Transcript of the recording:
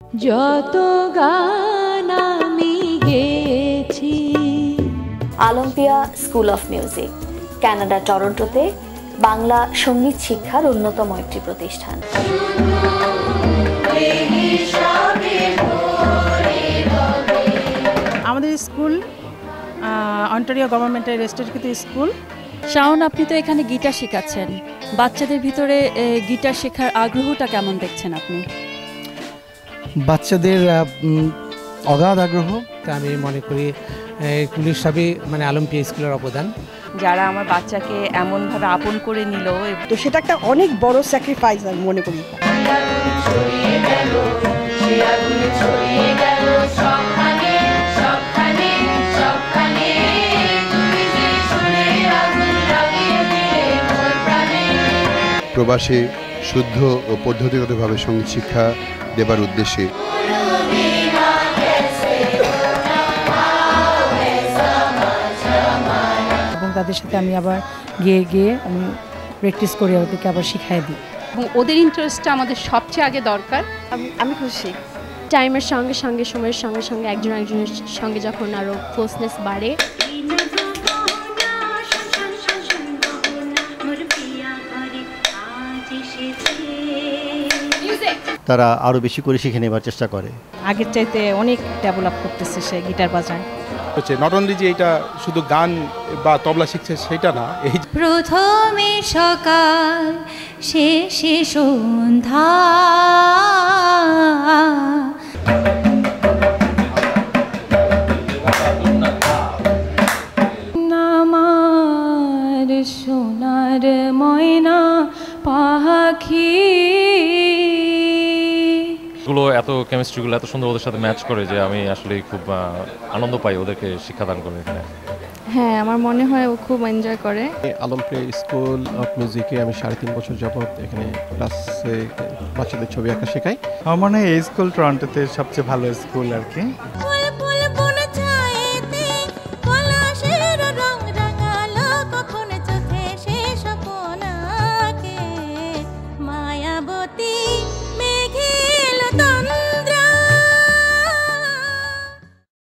যত গান আমি গেয়েছি। Olympia school of music, Canada টরন্টোতে বাংলা সঙ্গীত শিক্ষার অন্যতম একটি প্রতিষ্ঠান। আমাদের স্কুল অন্টারিও গভর্নমেন্টের রেজিস্ট্রিকৃত স্কুল। শাওন, আপনি তো এখানে গিটার শেখাচ্ছেন, বাচ্চাদের ভিতরে গিটার শেখার আগ্রহটা কেমন দেখছেন আপনি? বাচ্চাদের অগাধ আগ্রহ, তা আমি মনে করি কুলির সবই মানে অলিম্পিয়া স্কুলের অবদান। যারা আমার বাচ্চাকে এমনভাবে আপন করে নিল, তো সেটা একটা অনেক বড় স্যাক্রিফাইস আমি মনে করি। প্রবাসে শুদ্ধ ও পদ্ধতিগতভাবে সঙ্গীত শিক্ষা দেবার উদ্দেশ্যে এবং তাদের সাথে আমি আবার গিয়ে আমি প্র্যাকটিস করে ওদেরকে আবার শিখাই দিই। এবং ওদের ইন্টারেস্টটা আমাদের সবচেয়ে আগে দরকার। আমি খুশি। টাইমের সঙ্গে সঙ্গে সময়ের সঙ্গে সঙ্গে একজন একজনের সঙ্গে যখন আরও ক্লোজনেস বাড়ে, তারা আরও বেশি করে শিখে নেবার চেষ্টা করে। আগের চাইতে অনেক ডেভেলপ করতেছে সে গিটার বাজায়। নট অনলি যে এটা শুধু গান বা তবলা শিখছে সেটা না, এই প্রথমে সকাল শেষে সন্ধ্যা, আমার সোনার ময়না পাখি। গুলো এত কেমিস্ট্রিগুলো এত সুন্দর ওদের সাথে ম্যাচ করে যে আমি আসলে খুব আনন্দ পাই ওদেরকে শিক্ষাদান করে এখানে। হ্যাঁ, আমার মনে হয় ও খুব এনজয় করে। অলিম্পিয়া স্কুল অফ মিউজিকে আমি 3.5 বছর যাবত এখানে ক্লাসে বাচ্চাদের ছবি আঁকা শেখাই। আমার মনে হয় এই স্কুল টরন্টোতে সবচেয়ে ভালো স্কুল আর কি।